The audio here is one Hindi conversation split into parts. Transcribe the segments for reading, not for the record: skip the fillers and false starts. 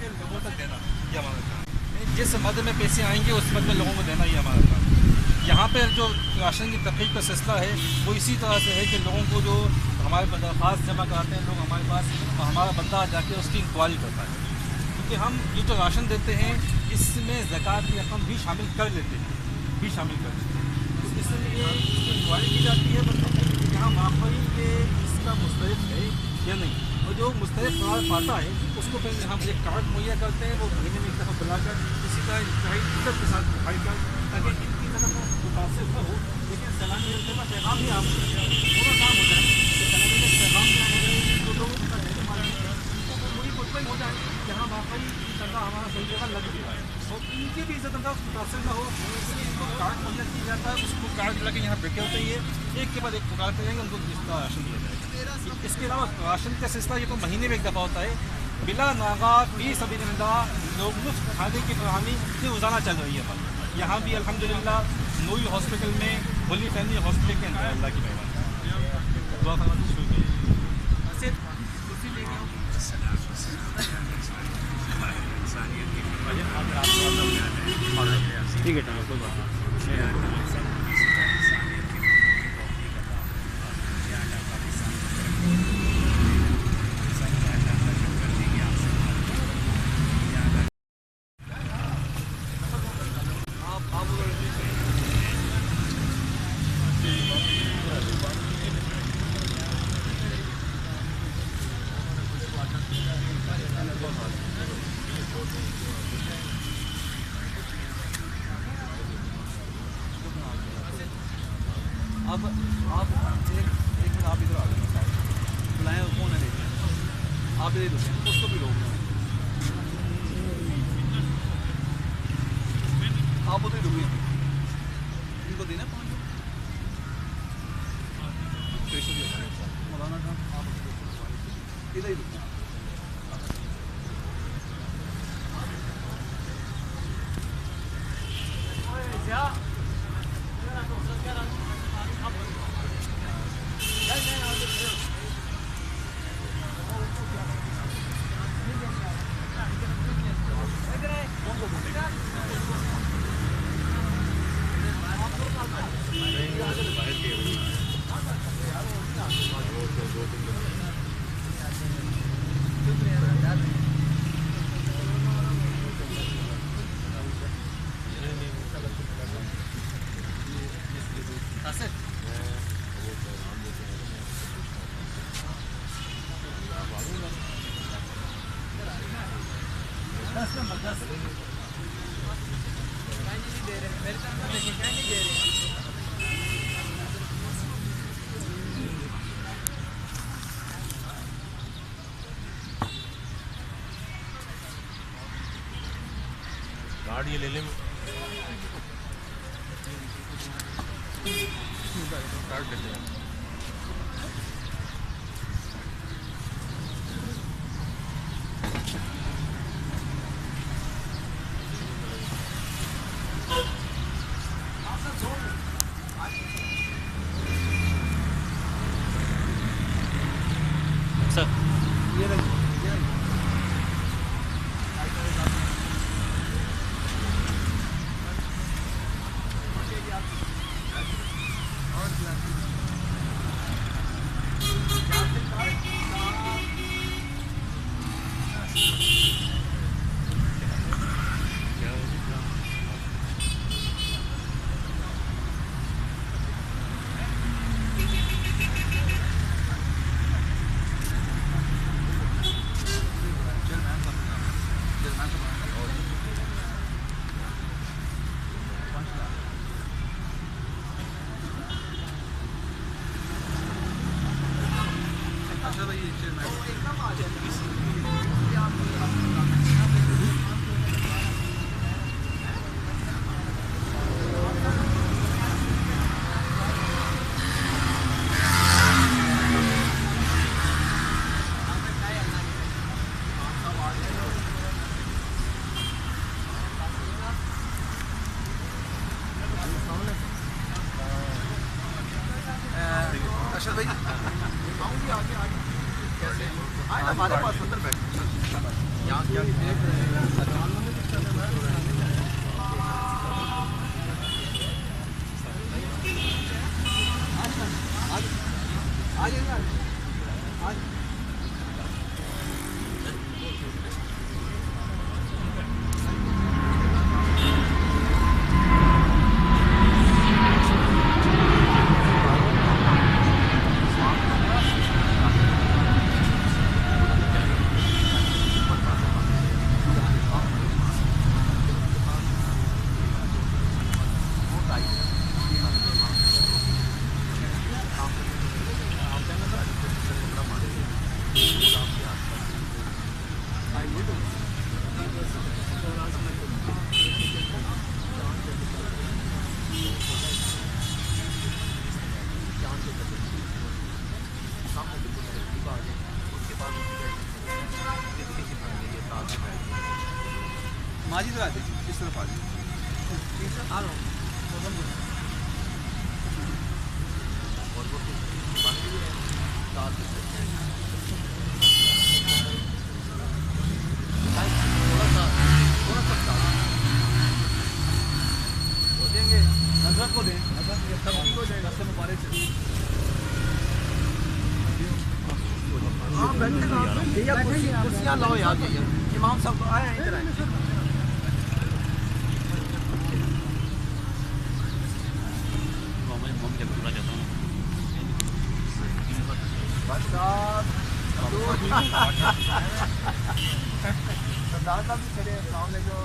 के लोगों तक देना, ये हमारा काम। जिस मद में पैसे आएंगे उस मद में लोगों को देना, ये हमारा काम। यहाँ पे जो राशन की तकलीफ का सिलसिला है वो इसी तरह से है कि लोगों को जो हमारे दरख्वास्त जमा कराते हैं लोग हमारे पास, हमारा बंदा जाके उसकी इंक्वायरी करता है, क्योंकि हम ये जो राशन देते हैं इसमें ज़कात की रकम भी शामिल कर लेते हैं, इसलिए इंक्वायरी की जाती है तो यहाँ माफी के इसका मुस्तरद है या नहीं, और जो मुस्तरद करार पाता है उसको फिर हम एक कार्ड मुहैया करते हैं, वो महीने में एक दफ़ा बुलाकर इसी तरह इज्जत के साथ दिखाई कर, ताकि इनकी तरफ मुतासर न हो। लेकिन सलामी का पैगाम ही आप पूरा काम हो जाए कि सलामी का पैगाम क्या हो जाए, जो लोग उनका रहने वाले हैं उनको पूरी मुतमईन हो जाए यहाँ वाकई तंदा हमारा सही जगह लग गया है और इनकी भी इज्जत अंदाज मुतासर न हो, इसलिए इनको कार्ड मुहैया किया जाता है। उसको कार्ड लगे यहाँ बैठे होते ही एक के बाद एक पुकारते रहेंगे, उनको इसका राशन दिया जाएगा। इसके अलावा राशन का सिलसिला ये तो महीने में एक दफ़ा होता है, बिला नागा भी सभी लोग मुफ्त खाने की फरहमी से रोज़ाना चल रही है। यहाँ भी अल्हम्दुलिल्लाह नूरी हॉस्पिटल में होली फैमिली हॉस्पिटल के अंदर अल्लाह की मेहरबानी। ठीक है, कोई बात नहीं। अब आप एक मिनट आप इधर आ जाए, बुलाएं कौन है देखिए, आप इधर रुकें, उसको भी रोक आप उधर रुकिए, इनको देना 5 मौलाना का आप इधर ही रुकें। कार्ड ये ले लें, कार्ड लेते हैं। सर ये अच्छा भाई माजिद आ जाइए, इस तरफ आ जाइए। आ रहा हूँ। हो देंगे, नजरत को दें, नजरत को दें, रास्ते में बारिश है। हाँ बैठे ना, भैया कुर्सियाँ लाओ यार, भैया इमाम साहब आए हैं, इधर आए। सरदार साहब भी खड़े हैं सामने जो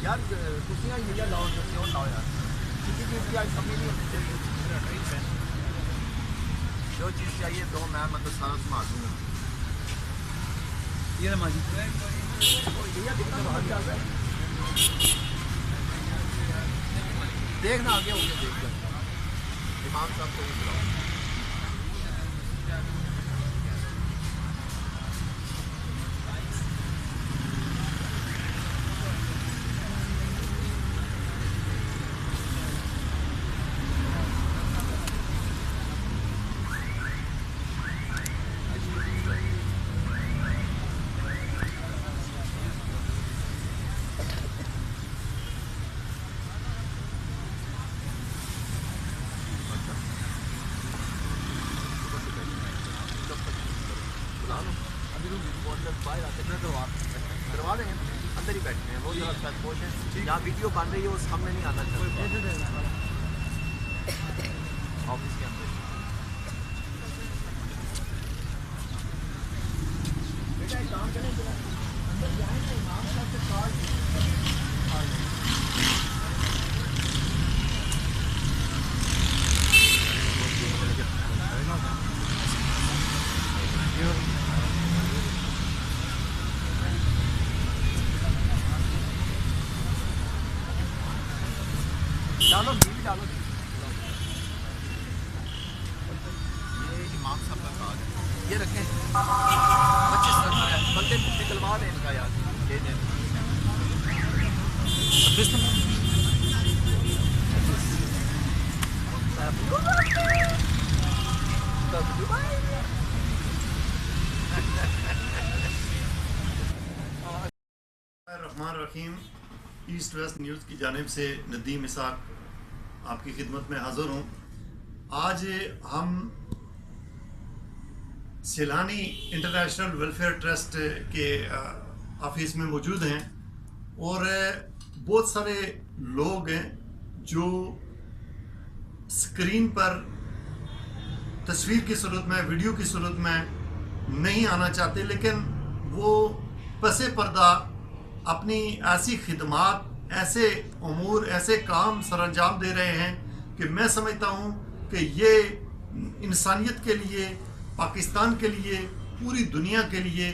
यार कुर्सियाँ ही भैया लाओ, कुर्सी और लाओ यार, किसी चीज़ की आज कमी नहीं होनी चाहिए। जो चीज़ चाहिए दो, मैं मतलब सारा संभाल दूँगा। ये ना माजिद भैया कितना बाहर जा रहा है, देखना आगे हो गया, देख इमाम साहब को भी बुलाओ। बाहर आते हैं करवा देंगे, अंदर ही बैठे हैं वो जो जहाँ वीडियो बन रही है वो सामने नहीं आना चाहिए, ऑफिस के अंदर। बेटा एक काम करें, अंदर जाएंगे इमाम साहब से कार्ड डालो, भी डालो। ये इमाम साहब का कार्ड है, ये रखें, 25 रखना है, बंदे निकलवा दें इनका यार, दे दें। रहमान रहीम, ईस्ट वेस्ट न्यूज़ की जानिब से नदीम इसाक आपकी खिदमत में हाज़िर हूँ। आज हम सैलानी इंटरनेशनल वेलफेयर ट्रस्ट के ऑफिस में मौजूद हैं और बहुत सारे लोग हैं जो स्क्रीन पर तस्वीर की सूरत में, वीडियो की सूरत में नहीं आना चाहते, लेकिन वो पसे पर्दा अपनी ऐसी खिदमात, ऐसे उमूर, ऐसे काम सरअंजाम दे रहे हैं कि मैं समझता हूँ कि ये इंसानियत के लिए, पाकिस्तान के लिए, पूरी दुनिया के लिए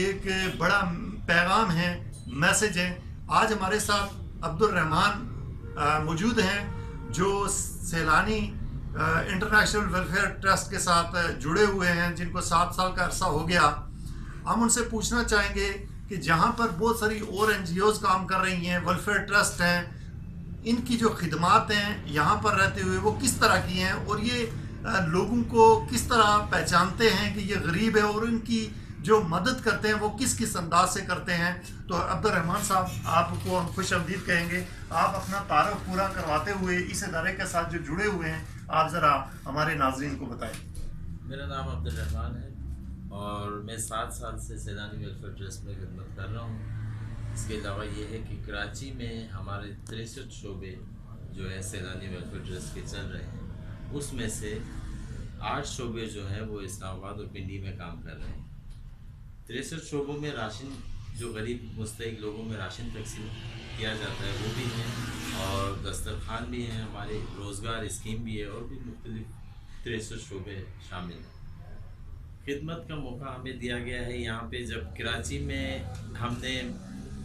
एक बड़ा पैगाम है, मैसेज है। आज हमारे साथ अब्दुल रहमान मौजूद हैं जो सैलानी इंटरनेशनल वेलफेयर ट्रस्ट के साथ जुड़े हुए हैं, जिनको 7 साल का अरसा हो गया। हम उनसे पूछना चाहेंगे कि जहाँ पर बहुत सारी और NGOs काम कर रही हैं, वेलफेयर ट्रस्ट हैं, इनकी जो खिदमात हैं यहाँ पर रहते हुए वो किस तरह की हैं और ये लोगों को किस तरह पहचानते हैं कि ये गरीब है और इनकी जो मदद करते हैं वो किस किस अंदाज से करते हैं। तो अब्दुल रहमान साहब, आपको हम खुश आमदीद कहेंगे। आप अपना तारुफ पूरा करवाते हुए इस इदारे के साथ जो जुड़े हुए हैं, आप ज़रा हमारे नाज़रीन को बताएं। मेरा नाम अब्दुल रहमान है और मैं 7 साल से सैलानी वेलफेयर ट्रस्ट में खिदमत कर रहा हूँ। इसके अलावा ये है कि कराची में हमारे 63 शोबे जो है सैलानी वेलफेयर ट्रस्ट के चल रहे हैं, उसमें से 8 शोबे जो हैं वो इस्लामाबाद और पिंडी में काम कर रहे हैं। 63 शोबों में राशन, जो गरीब मुस्तहिक लोगों में राशन तकसीम किया जाता है वो भी है और दस्तरखान भी हैं, हमारे रोज़गार स्कीम भी है और भी मुख्तलिफ 63 शोबे शामिल हैं। खिदमत का मौका हमें दिया गया है यहाँ पे। जब कराची में हमने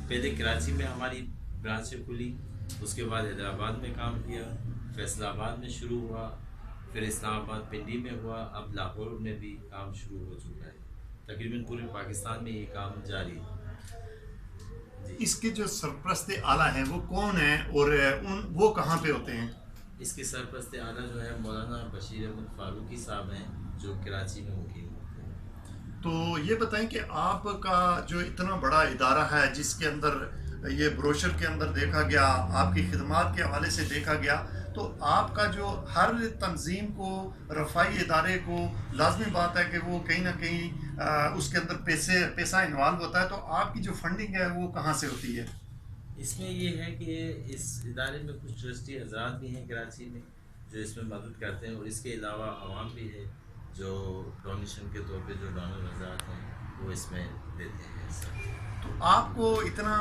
पहले कराची में हमारी ब्रांचें खुली, उसके बाद हैदराबाद में काम किया, फैसलाबाद में शुरू हुआ, फिर इस्लामाबाद पिंडी में हुआ, अब लाहौर में भी काम शुरू हो चुका है। तकरीबन पूरे पाकिस्तान में ये काम जारी है। इसके जो सरपरस्त आला हैं वो कौन है और वो कहाँ पे होते हैं? इसके सरपरस्त आला जो है मौलाना बशीर अहमद फारूकी साहब हैं, जो कराची में मुकीम होते हैं। तो ये बताएं कि आपका जो इतना बड़ा इदारा है, जिसके अंदर ये ब्रोशर के अंदर देखा गया, आपकी खिदमात के हवाले से देखा गया, तो आपका जो हर तंजीम को, रफ़ाई इदारे को लाजमी बात है कि वो कहीं ना कहीं उसके अंदर पैसा इन्वॉल्व होता है, तो आपकी जो फंडिंग है वो कहाँ से होती है? इसमें ये है कि इस इदारे में कुछ ट्रस्टी हजरात भी हैं कराची में जो इसमें मदद करते हैं, और इसके अलावा आवाम भी है जो डोनेशन के तौर पे जो डोनर हजरात हैं वो इसमें देते हैं। तो आपको इतना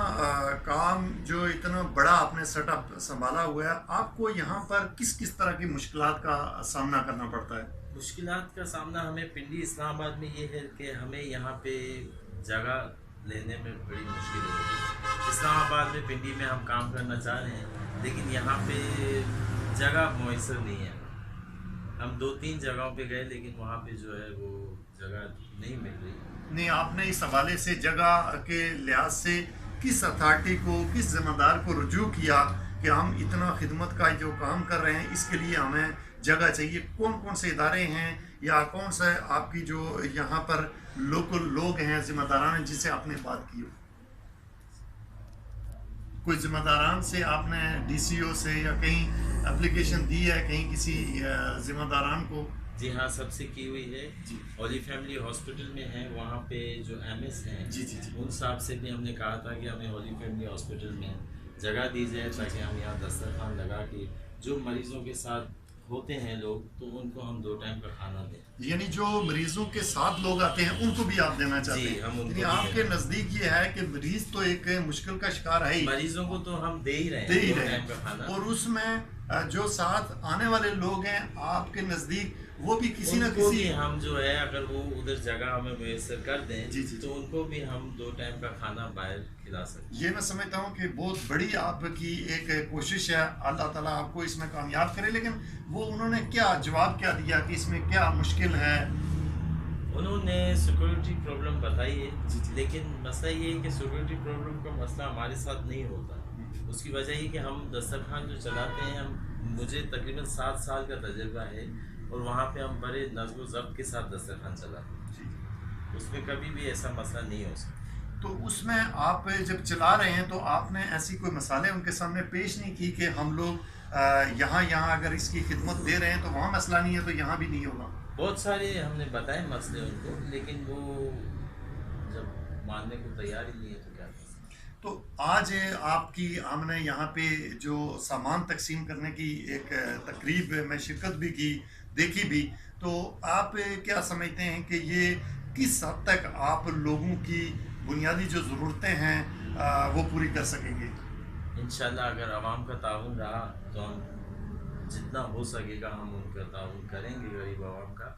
काम, जो इतना बड़ा आपने सेटअप संभाला हुआ है, आपको यहाँ पर किस किस तरह की मुश्किलात का सामना करना पड़ता है? मुश्किलात का सामना हमें पिंडी इस्लामाबाद में ये है कि हमें यहाँ पे जगह लेने में बड़ी मुश्किल होती है। इस्लामाबाद में, पिंडी में हम काम करना चाह रहे हैं, लेकिन यहाँ पे जगह मुयसर नहीं है। हम 2-3 जगहों पे गए, लेकिन वहाँ पे जो है वो जगह नहीं मिल रही। नहीं, आपने इस हवाले से जगह के लिहाज से किस अथॉरिटी को, किस जिम्मेदार को रुजू किया कि हम इतना खिदमत का जो काम कर रहे हैं इसके लिए हमें जगह चाहिए? कौन कौन से इदारे हैं या कौन सा आपकी जो यहाँ पर लोकल लोग हैं जिम्मेदारान जिनसे आपने बात की हो? कोई जिम्मेदारान से आपने DCO से या कहीं एप्लीकेशन दी है, कहीं किसी जिम्मेदारान को? जी हाँ, सबसे की हुई है। होली फैमिली हॉस्पिटल में है, वहाँ पे जो MS हैं जी। उन साहब से भी हमने कहा था कि हमें होली फैमिली हॉस्पिटल में जगह दी जाए, ताकि हम यहाँ दस्तरखान लगा के जो मरीज़ों के साथ होते हैं लोग, तो उनको हम 2 टाइम का खाना दें। यानी जो मरीजों के साथ लोग आते हैं उनको भी आप देना चाहते हैं? हम उनको यानी आपके नजदीक ये है कि मरीज तो एक मुश्किल का शिकार है ही, मरीजों को तो हम दे ही रहे हैं 2 टाइम का खाना, और उसमें जो साथ आने वाले लोग हैं आपके नजदीक, वो भी किसी न उनको किसी भी हम जो है, अगर वो उधर जगह हमें मुयसर कर दें जी। तो उनको भी हम 2 टाइम का खाना बाहर खिला सकते हैं। ये मैं समझता हूँ कि बहुत बड़ी आपकी एक कोशिश है, अल्लाह ताला आपको इसमें कामयाब करे। लेकिन वो उन्होंने क्या जवाब क्या दिया कि इसमें क्या मुश्किल है? उन्होंने सिक्योरिटी प्रॉब्लम बताई है, लेकिन मसला ये है कि सिक्योरिटी प्रॉब्लम का मसला हमारे साथ नहीं होता। उसकी वजह ये कि हम दस्तरखान जो चलाते हैं, मुझे तकरीबन 7 साल का तजुर्बा है, और वहाँ पे हम बड़े नज़्म ज़ब्त के साथ दस्तरखान चलाते हैं, उसमें कभी भी ऐसा मसला नहीं हो सकता। तो उसमें आप जब चला रहे हैं तो आपने ऐसी कोई मसाले उनके सामने पेश नहीं की कि हम लोग यहाँ अगर इसकी खिदमत दे रहे हैं तो वहाँ मसला नहीं है तो यहाँ भी नहीं होगा? बहुत सारे हमने बताए मसले उनको, लेकिन वो जब मानने को तैयार ही नहीं है तो क्या कर सकते। तो आज आपकी हमने यहाँ पे जो सामान तकसीम करने की एक तकरीब में शिरकत भी की, देखी भी, तो आप क्या समझते हैं कि ये किस हद तक आप लोगों की बुनियादी जो ज़रूरतें हैं वो पूरी कर सकेंगे? इंशाल्लाह अगर आवाम का ताउन रहा तो हम जितना हो सकेगा हम उनका ताउन करेंगे गरीब आवाम का।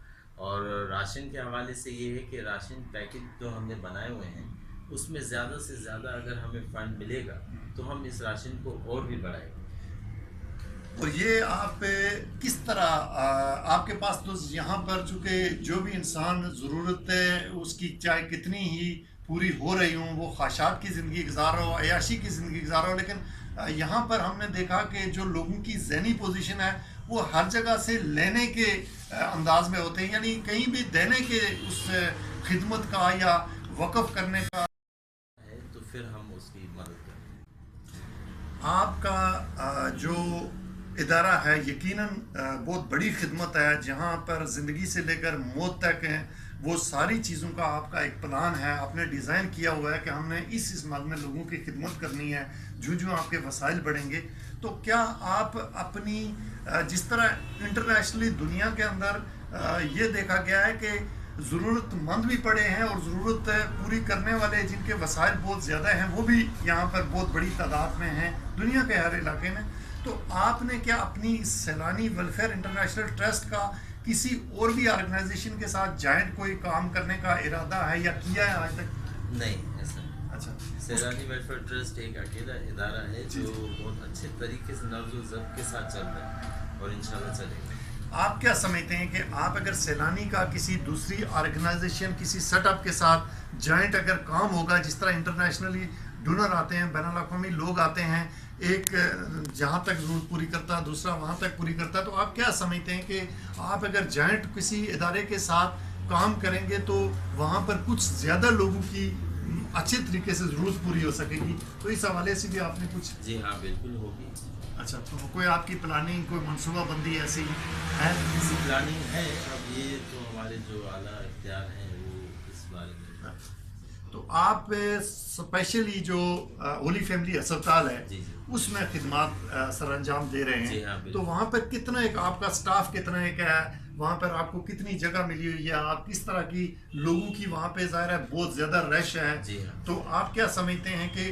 और राशन के हवाले से ये है कि राशन पैकेज जो हमने बनाए हुए हैं उसमें ज़्यादा से ज़्यादा अगर हमें फ़ंड मिलेगा तो हम इस राशन को और भी बढ़ाएंगे। और ये आप किस तरह आपके पास तो यहाँ पर चूँकि जो भी इंसान ज़रूरत है उसकी चाहे कितनी ही पूरी हो रही हूँ, वो ख्वाहिशात की ज़िंदगी गुजार रहा हो, अयाशी की ज़िंदगी गुजार रहा हो, लेकिन यहाँ पर हमने देखा कि जो लोगों की ज़हनी पोजीशन है वो हर जगह से लेने के अंदाज में होते हैं, यानी कहीं भी देने के उस खिदमत का या वक़्फ़ करने का है तो फिर हम उसकी मदद करेंगे। आपका जो इदारा है यकीनन बहुत बड़ी खिदमत है, जहाँ पर ज़िंदगी से लेकर मौत तक है, वो सारी चीज़ों का आपका एक प्लान है, आपने डिज़ाइन किया हुआ है कि हमने इस मद में लोगों की खिदमत करनी है। जो आपके वसाइल बढ़ेंगे तो क्या आप अपनी जिस तरह इंटरनेशनली दुनिया के अंदर ये देखा गया है कि ज़रूरतमंद भी पड़े हैं और ज़रूरत पूरी करने वाले जिनके वसाइल बहुत ज़्यादा हैं वो भी यहाँ पर बहुत बड़ी तादाद में हैं दुनिया के हर इलाके में, तो आपने क्या अपनी सैलानी वेलफेयर इंटरनेशनल ट्रस्ट का किसी और भी ऑर्गेनाइजेशन के साथ जॉइंट कोई काम करने का इरादा है या किया है आज तक? नहीं ऐसा। अच्छा, सैलानी वेलफेयर ट्रस्ट एक अकेला इदारा है जो बहुत अच्छे तरीके से नब्ज़ ज़ब्त के साथ चल रहा है और इंशाल्लाह चलेगा। आप क्या समझते हैं कि आप अगर सैलानी का किसी दूसरी ऑर्गेनाइजेशन किसी सेटअप के साथ जॉइंट अगर काम होगा, जिस तरह इंटरनेशनली डोनर आते हैं, बैनुल अक़वामी लोग आते हैं, एक जहाँ तक ज़रूरत पूरी करता है दूसरा वहाँ तक पूरी करता है, तो आप क्या समझते हैं कि आप अगर जॉइंट किसी इदारे के साथ काम करेंगे तो वहाँ पर कुछ ज़्यादा लोगों की अच्छे तरीके से ज़रूरत पूरी हो सकेगी? तो इस हवाले से भी आपने कुछ? जी हाँ, बिल्कुल होगी। अच्छा, तो कोई आपकी प्लानिंग, कोई मनसूबाबंदी ऐसी है? ऐसी प्लानिंग है, अब ये तो हमारे जो आला इख्तियार हैं वो इस बारे में। तो आप स्पेशली जो होली फैमिली अस्पताल है जी जी, उसमें खिदमत सर अंजाम दे रहे जी हाँ, हैं, बिल्कुल। तो वहाँ पर कितना एक आपका स्टाफ कितना एक है, वहाँ पर आपको कितनी जगह मिली हुई है, आप किस तरह की लोगों की वहाँ पे ज़ाहिर है बहुत ज़्यादा रश है, जी हाँ। तो आप क्या समझते हैं कि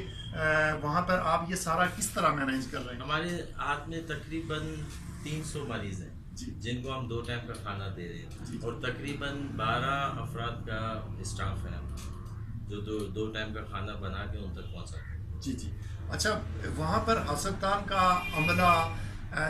वहाँ पर आप ये सारा किस तरह मैनेज कर रहे हैं? हमारे हाथ में तकरीबन 300 मरीज़ हैं जी, जिनको हम 2 टाइम का खाना दे रहे जी। हैं और तकरीबन 12 अफराद का स्टाफ है जो दो टाइम का खाना बना के उन तक पहुँचाते हैं। जी जी। अच्छा, वहाँ पर अस्पताल का अमला,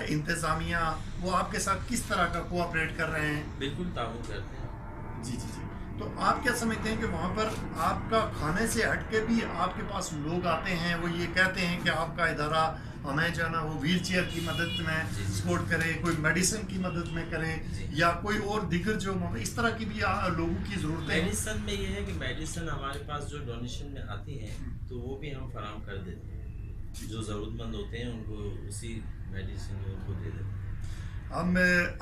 इंतज़ामिया, वो आपके साथ किस तरह का कोऑपरेट कर रहे हैं? बिल्कुल ताउन करते हैं। जी जी जी। तो आप क्या समझते हैं कि वहाँ पर आपका खाने से हट के भी आपके पास लोग आते हैं, वो ये कहते हैं कि आपका इदारा हमें जो है ना वो व्हील चेयर की मदद में जी, जी। सपोर्ट करे, कोई मेडिसिन की मदद में करे, जी। या कोई और दिगर जो इस तरह की भी लोगों की ज़रूरत है? मेडिसिन में ये है कि मेडिसिन हमारे पास जो डोनेशन में आती है तो वो भी हम फराम कर देते हैं, जो ज़रूरतमंद होते हैं उनको उसी मेडिसिन उनको दे देते हैं। हम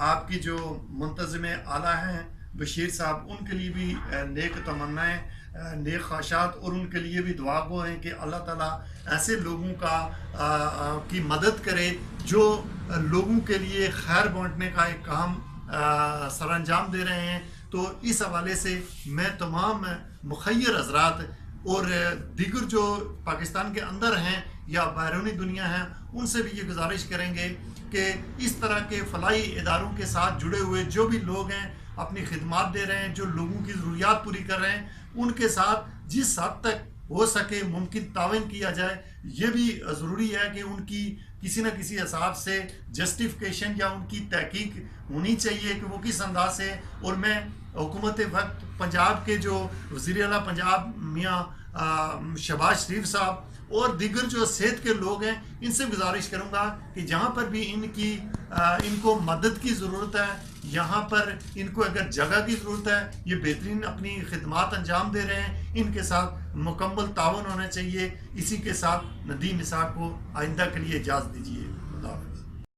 आपकी जो मुंतज़िम आला हैं बशीर साहब, उनके लिए भी नेक तमन्नाएं, नेक ख्वाहिशात और उनके लिए भी दुआ गो हैं कि अल्लाह ताला ऐसे लोगों का की मदद करे जो लोगों के लिए खैर बांटने का एक काम सर अंजाम दे रहे हैं। तो इस हवाले से मैं तमाम मुखय्यर हज़रात और दीगर जो पाकिस्तान के अंदर हैं या बैरूनी दुनिया हैं उनसे भी ये गुजारिश करेंगे कि इस तरह के फलाई इदारों के साथ जुड़े हुए जो भी लोग हैं, अपनी खिदमत दे रहे हैं, जो लोगों की ज़रूरियात पूरी कर रहे हैं, उनके साथ जिस हद तक हो सके मुमकिन तावन किया जाए। ये भी ज़रूरी है कि उनकी किसी न किसी हिसाब से जस्टिफिकेशन या उनकी तहकीक होनी चाहिए कि वो किस अंदाज से। और मैं हुकूमत वक्त पंजाब के जो वज़ीर आला पंजाब मियाँ शहबाज शरीफ साहब और दीगर जो सेहत के लोग हैं इनसे गुजारिश करूंगा कि जहाँ पर भी इनको मदद की ज़रूरत है, यहाँ पर इनको अगर जगह की ज़रूरत है, ये बेहतरीन अपनी खिदमत अंजाम दे रहे हैं, इनके साथ मुकम्मल तावन होना चाहिए। इसी के साथ नदीम निसार को आइंदा के लिए इजाज़त दीजिए।